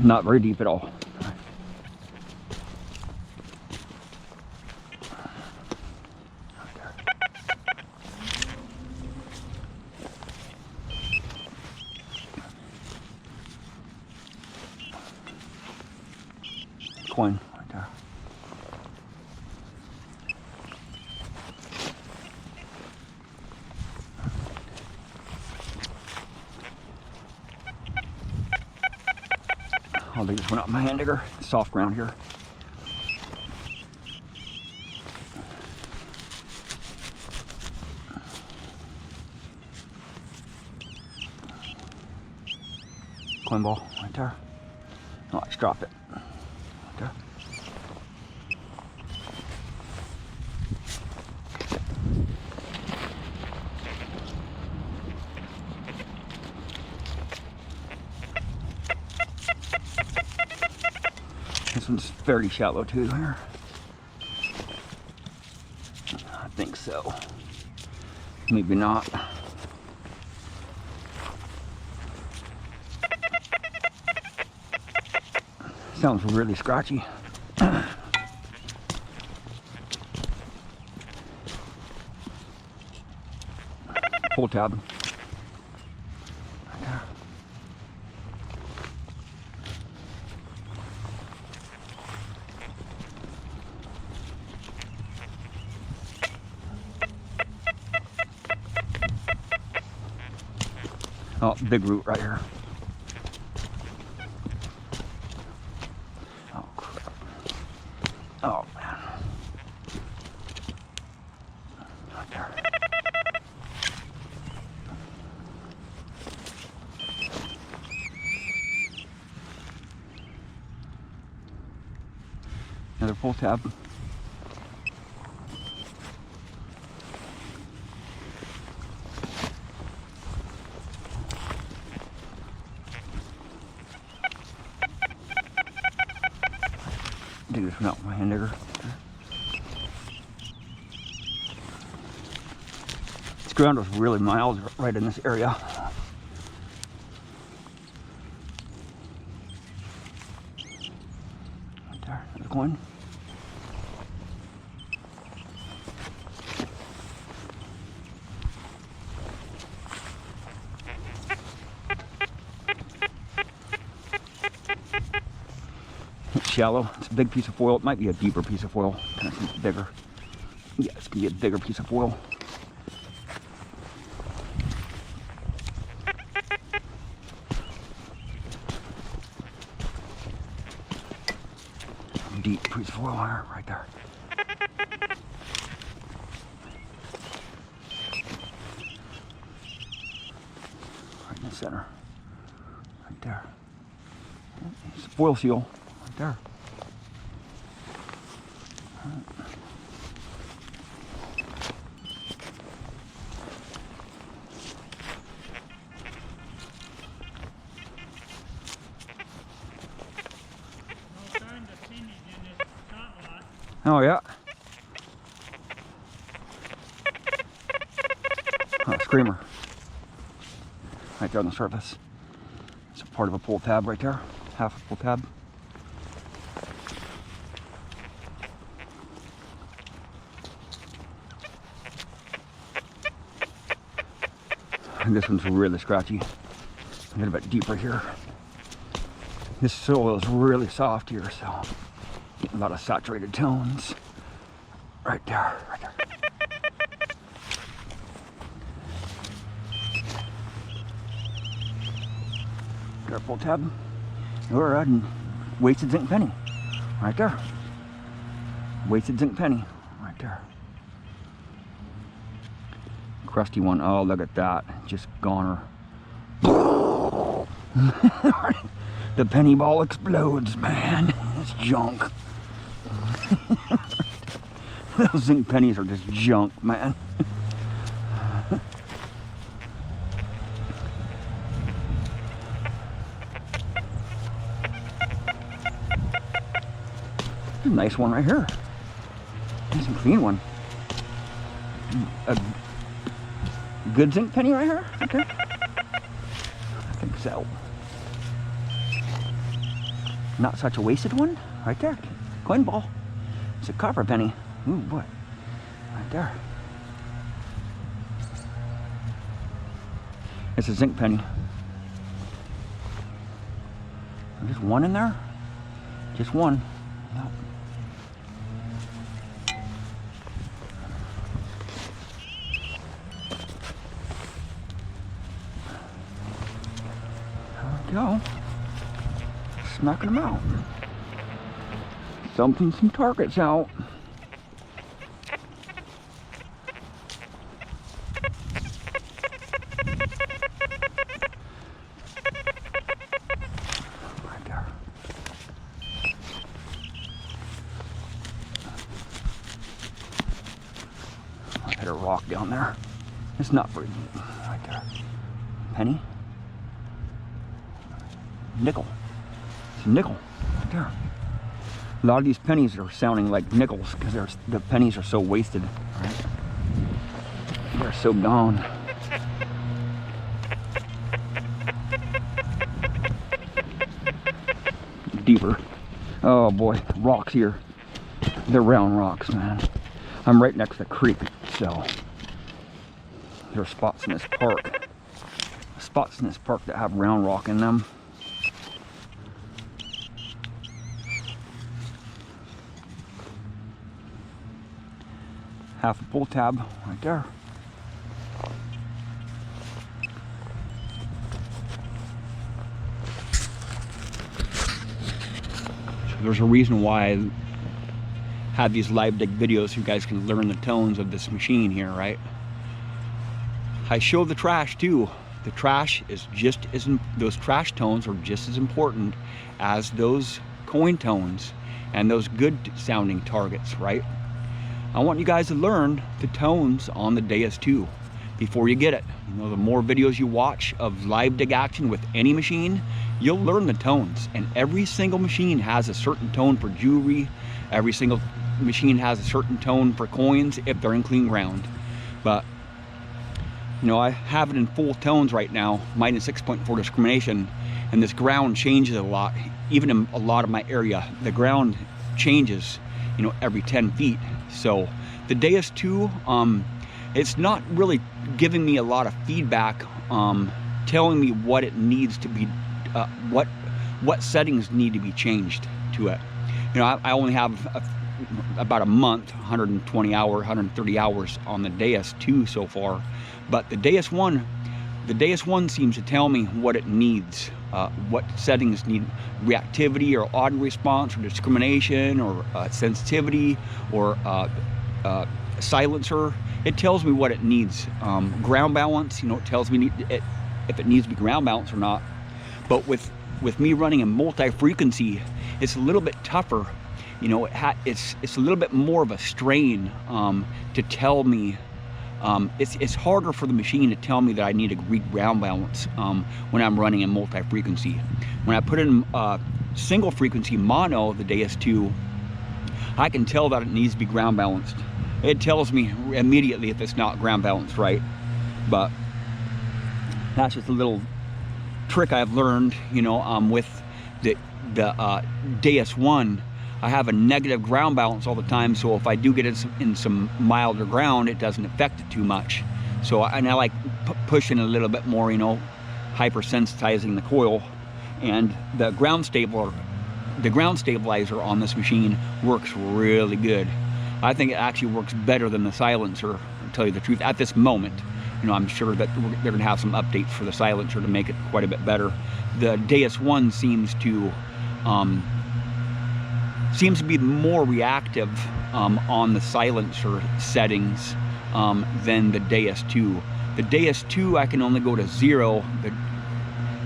Not very deep at all. Coin right there. I'll dig this one out with my hand digger. Soft ground here. Coin ball right there. Oh, I just dropped it. Right there. This one's fairly shallow too here. I think so. Maybe not. Sounds really scratchy. Pull tab. Right there. Oh, big root right here. Oh, crap. Oh, man. Right there. Another pull tab. Dig this one out with my hand digger. This ground was really mild right in this area. Right there, another coin. It's shallow. It's a big piece of foil. It might be a deeper piece of foil. Kind of bigger. Yeah, it's gonna be a bigger piece of foil. Deep piece of foil here, right there. Right in the center. Right there. It's a foil seal. Right there. Oh yeah. Oh, screamer. Right there on the surface. It's a part of a pull tab right there. Half a pull tab. And this one's really scratchy. A little bit deeper here. This soil is really soft here, so getting a lot of saturated tones. Right there, right there. Got a pull tab. We're adding wasted zinc penny. Right there. Wasted zinc penny. Right there. Crusty one. Oh, look at that. Just goner. The penny ball explodes, man. It's junk. Those zinc pennies are just junk, man. Nice one right here. Nice and clean one. A good zinc penny right here. Okay. I think so. Not such a wasted one. Right there. Coin ball. It's a copper penny. Ooh, boy. Right there. It's a zinc penny. Just one in there? Just one. No. There we go. Smacking them out. Dumping some targets out. Right there. I hit a rock down there. It's not very deep. Right there. Penny. Nickel. It's a nickel. Right there. A lot of these pennies are sounding like nickels because the pennies are so wasted. Right? They're so gone. Deeper. Oh boy, rocks here. They're round rocks, man. I'm right next to the creek, so there are spots in this park. Spots in this park that have round rock in them. Half a pull tab right there. So there's a reason why I have these live dig videos so you guys can learn the tones of this machine here, right? I show the trash too. The trash is just as, those trash tones are just as important as those coin tones and those good sounding targets, right? I want you guys to learn the tones on the Deus 2 before you get it. You know, the more videos you watch of live dig action with any machine, you'll learn the tones. And every single machine has a certain tone for jewelry. Every single machine has a certain tone for coins if they're in clean ground. But, you know, I have it in full tones right now, -6.4 discrimination, and this ground changes a lot. Even in a lot of my area, the ground changes, you know, every 10 feet. So the Deus 2, it's not really giving me a lot of feedback, telling me what it needs to be, what settings need to be changed to it. You know, I only have about a month, 120 hours, 130 hours on the Deus 2 so far, but the Deus 1 seems to tell me what it needs, what settings need reactivity or auto response or discrimination or sensitivity or silencer. It tells me what it needs. Ground balance, you know, it tells me if it needs to be ground balanced or not. But with me running a multi-frequency, it's a little bit tougher. You know, it's a little bit more of a strain to tell me. It's harder for the machine to tell me that I need a ground balance when I'm running in multi-frequency. When I put in single frequency mono, the Deus 2, I can tell that it needs to be ground balanced. It tells me immediately if it's not ground balanced right. But that's just a little trick I've learned, you know, with the Deus 1. I have a negative ground balance all the time, so if I do get in some milder ground, it doesn't affect it too much. So I like pushing a little bit more, you know, hypersensitizing the coil. And the ground stabilizer on this machine works really good. I think it actually works better than the silencer, to tell you the truth, at this moment. You know, I'm sure that they're gonna have some updates for the silencer to make it quite a bit better. The Deus 1 seems to be more reactive on the silencer settings than the Deus 2. The Deus 2 I can only go to 0.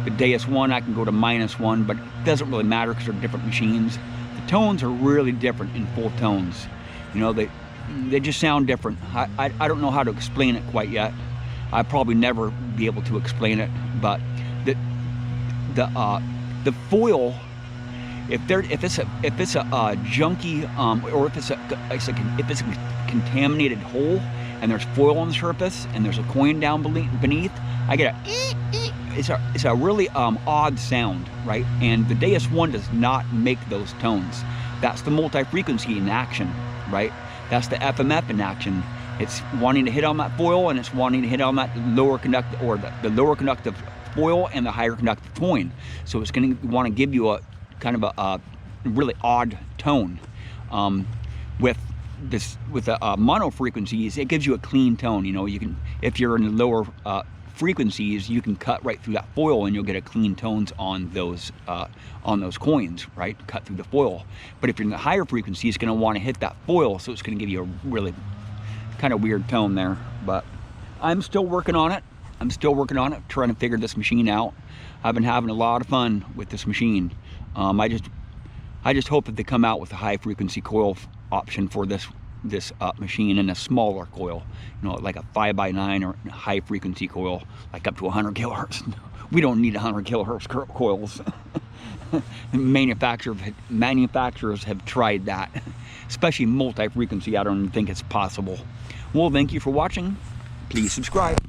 The Deus 1 I can go to -1, but it doesn't really matter because they're different machines. The tones are really different in full tones. You know, they just sound different. I don't know how to explain it quite yet. I'll probably never be able to explain it, but the foil, if it's a junky or if it's a contaminated hole and there's foil on the surface and there's a coin down beneath, I get a it's a really odd sound, right? And the Deus 1 does not make those tones. That's the multi-frequency in action, right? That's the FMF in action. It's wanting to hit on that foil, and it's wanting to hit on that lower conductive, or the lower conductive foil and the higher conductive coin. So it's going to want to give you a kind of a really odd tone. With the mono frequencies, it gives you a clean tone. You know, you can, if you're in the lower frequencies, you can cut right through that foil and you'll get a clean tones on those coins, right? Cut through the foil. But if you're in the higher frequency, it's going to want to hit that foil, so it's going to give you a really kind of weird tone there. But I'm still working on it. Trying to figure this machine out. I've been having a lot of fun with this machine. I just hope that they come out with a high frequency coil option for this machine, and a smaller coil, you know, like a 5x9 or a high frequency coil, like up to 100 kilohertz. We don't need 100 kilohertz coils. Manufacturers have tried that, especially multi-frequency. I don't think it's possible. Well, thank you for watching. Please subscribe.